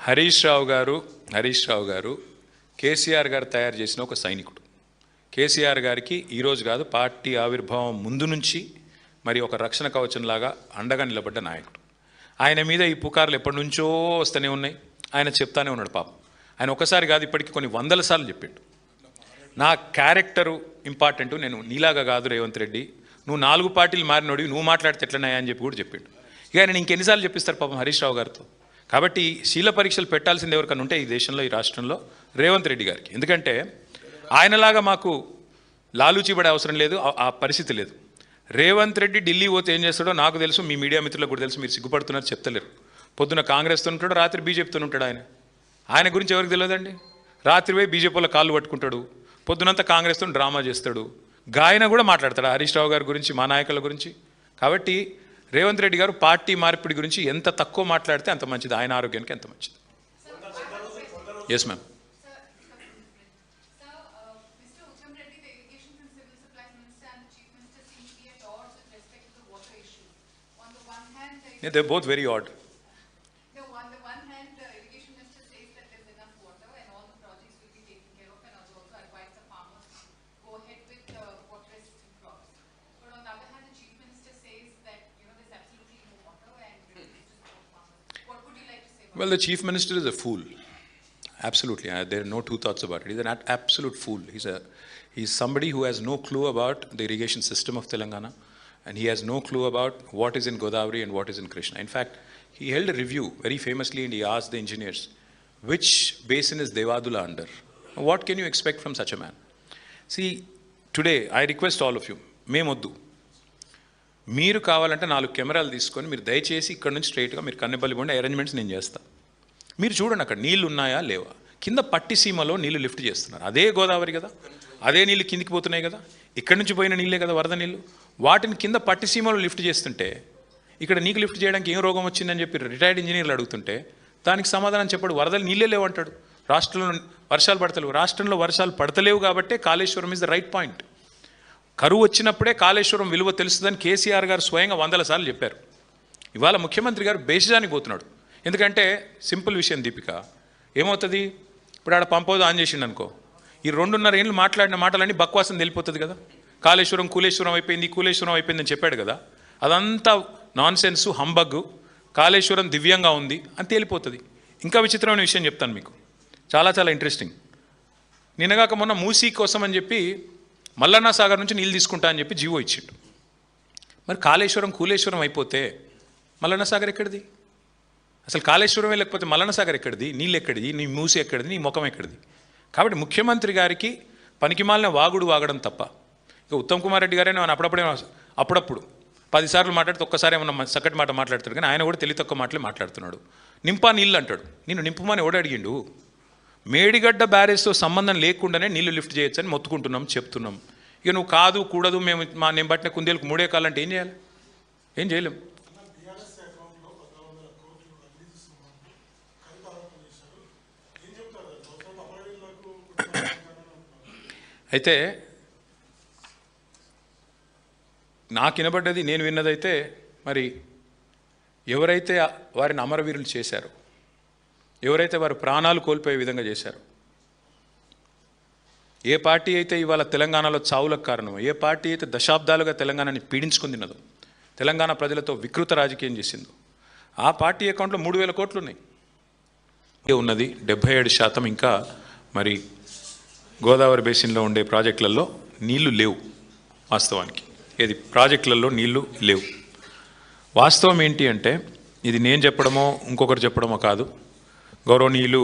హరీష్ రావు గారు కేసీఆర్ గారు తయారు చేసిన ఒక సైనికుడు. కేసీఆర్ గారికి ఈరోజు కాదు, పార్టీ ఆవిర్భావం ముందు నుంచి మరి ఒక రక్షణ కవచంలాగా అండగా నిలబడ్డ నాయకుడు. ఆయన మీద ఈ పుకార్లు ఎప్పటి నుంచో వస్తూనే ఉన్నాయి. ఆయన చెప్తానే ఉన్నాడు పాపం. ఆయన ఒకసారి కాదు, ఇప్పటికీ కొన్ని వందల సార్లు చెప్పాడు, నా క్యారెక్టరు ఇంపార్టెంట్, నేను నీలాగా కాదు రేవంత్ రెడ్డి, నువ్వు 4 పార్టీలు మారినోడివి, నువ్వు మాట్లాడితే ఎట్లన్నాయా అని చెప్పి కూడా చెప్పాడు. ఇక ఆయన ఇంకెన్నిసార్లు చెప్పిస్తారు పాపం హరీష్ రావు గారితో. కాబట్టి శీల పరీక్షలు పెట్టాల్సింది ఎవరికన్నా ఉంటే ఈ దేశంలో, ఈ రాష్ట్రంలో రేవంత్ రెడ్డి గారికి. ఎందుకంటే ఆయనలాగా మాకు లాలూచీపడే అవసరం లేదు, ఆ పరిస్థితి లేదు. రేవంత్ రెడ్డి ఢిల్లీ పోతే ఏం చేస్తాడో నాకు తెలుసు, మీ మీడియా మిత్రులకు కూడా తెలుసు. మీరు సిగ్గుపడుతున్నారు, చెప్తలేరు. పొద్దున కాంగ్రెస్తో ఉంటాడు, రాత్రి బీజేపీతో ఉంటాడు. ఆయన గురించి ఎవరికి తెలియదండి. రాత్రి పోయి బీజేపీలో కాళ్ళు పట్టుకుంటాడు, పొద్దునంతా కాంగ్రెస్తో డ్రామా చేస్తాడు. గాయన కూడా మాట్లాడతాడు హరీష్ రావు గారి గురించి, మా నాయకుల గురించి. కాబట్టి రేవంత్ రెడ్డి గారు పార్టీ మార్పిడి గురించి ఎంత తక్కువ మాట్లాడితే అంత మంచిది, ఆయన ఆరోగ్యానికి ఎంత మంచిది. Yes ma'am. Yeah, they're both very odd. No, on the one hand, the irrigation minister says that there's enough water and all the projects will be taken care of, and also advise the farmers go ahead with water-resistant crops. But on the other hand, the chief minister says that there's absolutely no water and it is just for farmers. What would you like to say about Well, the chief minister is a fool. Absolutely, there are no two thoughts about it. He's an absolute fool. He's somebody who has no clue about the irrigation system of Telangana. And he has no clue about what is in Godavari and what is in Krishna. In fact, he held a review very famously and he asked the engineers, which basin is Devadula under? What can you expect from such a man? See, today I request all of you, మేమొద్దు, మీరు కావాలంటే 4 కెమెరాలు తీసుకొని మీరు దయచేసి ఇక్కడ నుంచి స్ట్రైట్గా మీరు కన్నెపల్లి పోండి, అరేంజ్మెంట్స్ నేను చేస్తాను. మీరు చూడండి అక్కడ నీళ్ళు ఉన్నాయా లేవా. కింద పట్టిసీమలో నీళ్లు లిఫ్ట్ చేస్తున్నారు. అదే గోదావరి కదా, అదే నీళ్ళు కిందికి పోతున్నాయి కదా, ఇక్కడి నుంచి పోయిన నీళ్ళే కదా వరద నీళ్ళు. వాటిని కింద పట్టిసీమలో లిఫ్ట్ చేస్తుంటే ఇక్కడ నీకు లిఫ్ట్ చేయడానికి ఏం రోగం వచ్చిందని చెప్పి రిటైర్డ్ ఇంజనీర్లు అడుగుతుంటే దానికి సమాధానం చెప్పాడు, వరదలు నీళ్ళే లేవంటాడు. రాష్ట్రంలో వర్షాలు పడతలేవు. రాష్ట్రంలో వర్షాలు పడతలేవు కాబట్టే Kaleshwaram is the right point. కరువు వచ్చినప్పుడే కాళేశ్వరం విలువ తెలుస్తుందని కేసీఆర్ గారు స్వయంగా 100 సార్లు చెప్పారు. ఇవాళ ముఖ్యమంత్రి గారు బేసిజానికి పోతున్నాడు. ఎందుకంటే సింపుల్ విషయం దీపిక, ఏమవుతుంది, ఇప్పుడు ఆడ పంపోదు ఆన్ చేసిండు అనుకో, ఈ 2.5 ఏళ్ళు మాట్లాడిన మాటలన్నీ బక్వాసం వెళ్ళిపోతుంది కదా. కాళేశ్వరం కూలేశ్వరం అయిపోయిందని చెప్పాడు కదా, అదంతా నాన్ సెన్సు, హంబగ్గు. కాళేశ్వరం దివ్యంగా ఉంది అని తేలిపోతుంది. ఇంకా విచిత్రమైన విషయం చెప్తాను మీకు, చాలా చాలా ఇంట్రెస్టింగ్. నిన్నగాక మొన్న మూసీ కోసం అని చెప్పి మల్లన్న సాగర్ నుంచి నీళ్ళు తీసుకుంటా అని చెప్పి జీవో ఇచ్చిండు. మరి కాళేశ్వరం కూలేశ్వరం అయిపోతే మల్లన్న సాగర్ ఎక్కడిది? అసలు కాళేశ్వరమే లేకపోతే మల్లన్న సాగర్ ఎక్కడిది? నీళ్ళు ఎక్కడిది? నీ మూసి ఎక్కడిది? నీ ముఖం ఎక్కడిది? కాబట్టి ముఖ్యమంత్రి గారికి పనికిమాలిన వాగుడు వాగడం తప్ప, ఇక ఉత్తమ్ కుమార్ రెడ్డి గారే అప్పుడప్పుడు 10 సార్లు మాట్లాడితే ఒక్కసారి ఏమన్నా చక్కటి మాట మాట్లాడతాడు, కానీ ఆయన కూడా తెలివి తక్కువ మాటలే మాట్లాడుతున్నాడు. నింపా నీళ్ళు అంటాడు. నేను నింపమని ఎవడు అడిగిండు? మేడిగడ్డ బ్యారేజ్తో సంబంధం లేకుండానే నీళ్లు లిఫ్ట్ చేయొచ్చని మొత్తుకుంటున్నాం, చెప్తున్నాం. ఇక నువ్వు కాదు కూడదు, నేను పట్టిన కుందేలకు 3 ఎకరాలంటే ఏం చేయాలి? ఏం చేయలేం. అయితే నాకు వినబడ్డది, నేను విన్నదైతే, మరి ఎవరైతే వారిని అమరవీరులు చేశారో, ఎవరైతే వారు ప్రాణాలు కోల్పోయే విధంగా చేశారో, ఏ పార్టీ అయితే ఇవాళ తెలంగాణలో చావులకు కారణమో, ఏ పార్టీ అయితే దశాబ్దాలుగా తెలంగాణని పీడించుకుని తిన్నదో, తెలంగాణ ప్రజలతో వికృత రాజకీయం చేసిందో, ఆ పార్టీ అకౌంట్లో 3,000 కోట్లు ఉన్నాయి. ఉన్నది 77% ఇంకా మరి గోదావరి బేసిన్లో ఉండే ప్రాజెక్టులలో నీళ్లు లేవు. వాస్తవానికి ఏది ప్రాజెక్టులలో నీళ్లు లేవు. వాస్తవం ఏంటి అంటే, ఇది నేను చెప్పడమో ఇంకొకరు చెప్పడమో కాదు, గౌరవనీయులు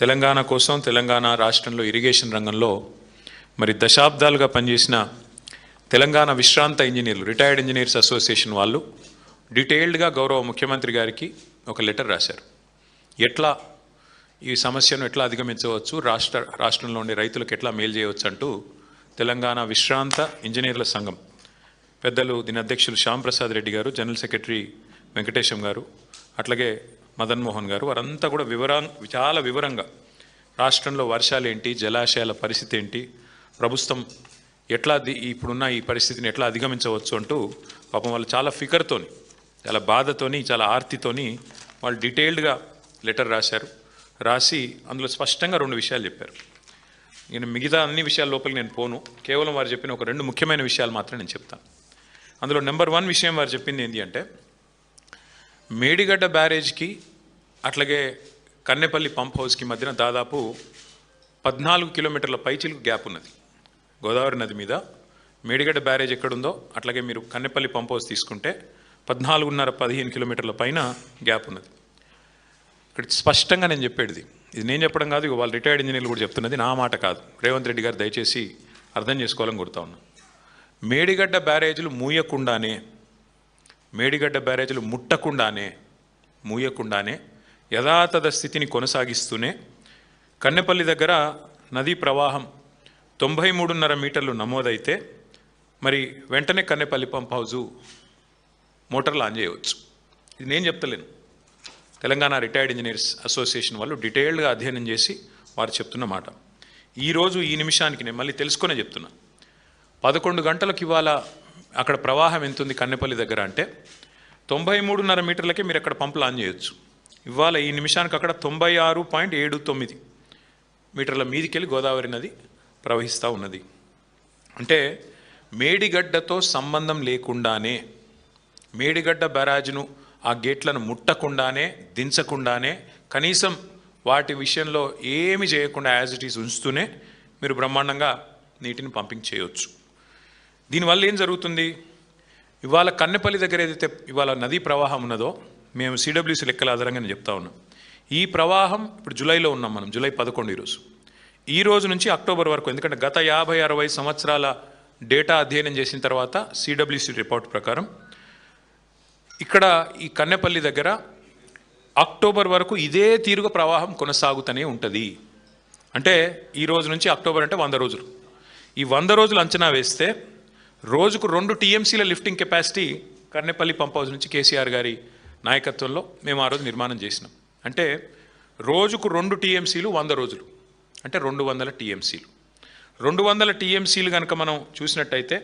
తెలంగాణ కోసం, తెలంగాణ రాష్ట్రంలో ఇరిగేషన్ రంగంలో మరి దశాబ్దాలుగా పనిచేసిన తెలంగాణ విశ్రాంత ఇంజనీర్లు, రిటైర్డ్ ఇంజనీర్స్ అసోసియేషన్ వాళ్ళు డీటెయిల్డ్గా గౌరవ ముఖ్యమంత్రి గారికి ఒక లెటర్ రాశారు. ఎట్లా ఈ సమస్యను ఎట్లా అధిగమించవచ్చు, రాష్ట్రంలో ఉండే రైతులకు ఎట్లా మేలు చేయవచ్చు అంటూ తెలంగాణ విశ్రాంత ఇంజనీర్ల సంఘం పెద్దలు దీని అధ్యక్షులు శ్యామ్ ప్రసాద్ రెడ్డి గారు, జనరల్ సెక్రటరీ వెంకటేశం గారు, అట్లాగే మదన్ మోహన్ గారు, వారంతా కూడా చాలా వివరంగా రాష్ట్రంలో వర్షాలు ఏంటి, జలాశయాల పరిస్థితి ఏంటి, ప్రభుత్వం ఎట్లా ఇప్పుడున్న ఈ పరిస్థితిని ఎట్లా అధిగమించవచ్చు అంటూ పాపం వాళ్ళు చాలా ఫికర్తోని, చాలా బాధతోని, చాలా ఆర్తితోని వాళ్ళు డీటెయిల్డ్గా లెటర్ రాసి అందులో స్పష్టంగా 2 విషయాలు చెప్పారు. నేను మిగతా అన్ని విషయాల లోపలికి నేను పోను, కేవలం వారు చెప్పిన ఒక 2 ముఖ్యమైన విషయాలు మాత్రం నేను చెప్తాను. అందులో నెంబర్ 1 విషయం వారు చెప్పింది ఏంటి అంటే, మేడిగడ్డ బ్యారేజ్కి అట్లాగే కన్నెపల్లి పంప్ హౌస్కి మధ్యన దాదాపు 14 కిలోమీటర్ల పైచిలకు గ్యాప్ ఉన్నది. గోదావరి నది మీద మేడిగడ్డ బ్యారేజ్ ఎక్కడుందో అట్లాగే మీరు కన్నెపల్లి పంప్ హౌస్ తీసుకుంటే 14.5-15 కిలోమీటర్ల పైన గ్యాప్ ఉన్నది. ఇక్కడ స్పష్టంగా నేను చెప్పేది, ఇది నేను చెప్పడం కాదు, ఇక వాళ్ళు రిటైర్డ్ ఇంజనీర్లు కూడా చెప్తున్నది, నా మాట కాదు. రేవంత్ రెడ్డి గారు దయచేసి అర్థం చేసుకోవాలని కోరుతా ఉన్నా. మేడిగడ్డ బ్యారేజీలు మేడిగడ్డ బ్యారేజీలు మూయకుండానే యథాతథ స్థితిని కొనసాగిస్తూనే కన్నెపల్లి దగ్గర నదీ ప్రవాహం 93.5 మీటర్లు నమోదైతే మరి వెంటనే కన్నెపల్లి పంప్ హౌజు మోటార్లు ఆన్ చేయవచ్చు. ఇది నేను చెప్తలేను, తెలంగాణ రిటైర్డ్ ఇంజనీర్స్ అసోసియేషన్ వాళ్ళు డీటెయిల్డ్గా అధ్యయనం చేసి వారు చెప్తున్న మాట. ఈరోజు ఈ నిమిషానికి నేను మళ్ళీ తెలుసుకునే చెప్తున్నా, 11 గంటలకు ఇవాళ అక్కడ ప్రవాహం ఎంత ఉంది కన్నెపల్లి దగ్గర అంటే 93.5 మీటర్లకే మీరు అక్కడ పంపులు ఆన్ చేయొచ్చు. ఇవాళ ఈ నిమిషానికి అక్కడ 96.79 మీటర్ల మీదికెళ్ళి గోదావరి నది ప్రవహిస్తూ ఉన్నది. అంటే మేడిగడ్డతో సంబంధం లేకుండానే, మేడిగడ్డ బ్యారాజ్ను ఆ గేట్లను ముట్టకుండానే, దించకుండానే, కనీసం వాటి విషయంలో ఏమి చేయకుండా యాజ్ ఇట్ ఈజ్ ఉంచుతూనే మీరు బ్రహ్మాండంగా నీటిని పంపింగ్ చేయవచ్చు. దీనివల్ల ఏం జరుగుతుంది, ఇవాళ కన్నెపల్లి దగ్గర ఏదైతే ఇవాళ నదీ ప్రవాహం ఉన్నదో, మేము సిడబ్ల్యూసీ లెక్కల ఆధారంగా నేను చెప్తా ఉన్నాం, ఈ ప్రవాహం ఇప్పుడు జూలైలో ఉన్నాం మనం, జూలై 11 ఈ రోజు నుంచి అక్టోబర్ వరకు, ఎందుకంటే గత 50-60 సంవత్సరాల డేటా అధ్యయనం చేసిన తర్వాత సిడబ్ల్యూసీ రిపోర్ట్ ప్రకారం ఇక్కడ ఈ కన్నెపల్లి దగ్గర అక్టోబర్ వరకు ఇదే తీరుగా ప్రవాహం కొనసాగుతూనే ఉంటుంది. అంటే ఈ రోజు నుంచి అక్టోబర్ అంటే 100 రోజులు. ఈ 100 రోజులు అంచనా వేస్తే రోజుకు 2 టీఎంసీల lifting capacity Kannepalli pump house నుంచి కేసీఆర్ గారి నాయకత్వంలో మేము ఆ రోజు నిర్మాణం చేసినాం. అంటే రోజుకు 2 టీఎంసీలు 100 రోజులు అంటే 200 టీఎంసీలు. 200 టీఎంసీలు కనుక మనం చూసినట్టయితే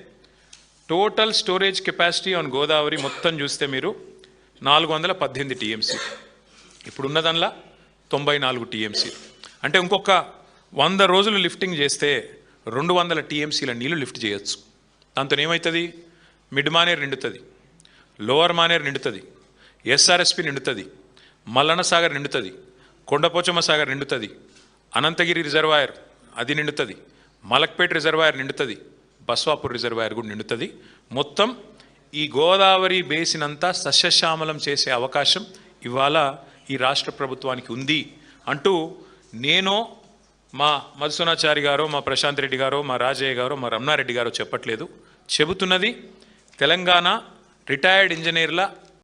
total storage capacity on Godavari మొత్తం చూస్తే మీరు 418 టీఎంసీ, ఇప్పుడున్న దానిలో 94 టీఎంసీ. అంటే ఇంకొక 100 రోజులు లిఫ్టింగ్ చేస్తే 200 టీఎంసీల నీళ్లు లిఫ్ట్ చేయొచ్చు. దాంతో ఏమవుతుంది, మిడ్ మానేర్ నిండుతుంది, లోవర్ మానేర్ నిండుతుంది, ఎస్ఆర్ఎస్పి నిండుతుంది, మల్లన్న సాగర్ నిండుతుంది, కొండపోచమ్మ సాగర్ నిండుతుంది, అనంతగిరి రిజర్వాయర్ అది నిండుతుంది, మలక్పేట్ రిజర్వాయర్ నిండుతుంది, బస్వాపూర్ రిజర్వాయర్ కూడా నిండుతుంది. మొత్తం ఈ గోదావరి బేసిన్ అంతా సస్యశ్యామలం చేసే అవకాశం ఇవాళ ఈ రాష్ట్ర ప్రభుత్వానికి ఉంది అంటూ నేను, మా మధుసూనాచారి గారో, మా ప్రశాంత్ రెడ్డి గారో, మా రాజయ్య గారో, మా రమణారెడ్డి గారో చెప్పట్లేదు, చెబుతున్నది తెలంగాణ రిటైర్డ్ ఇంజనీర్ల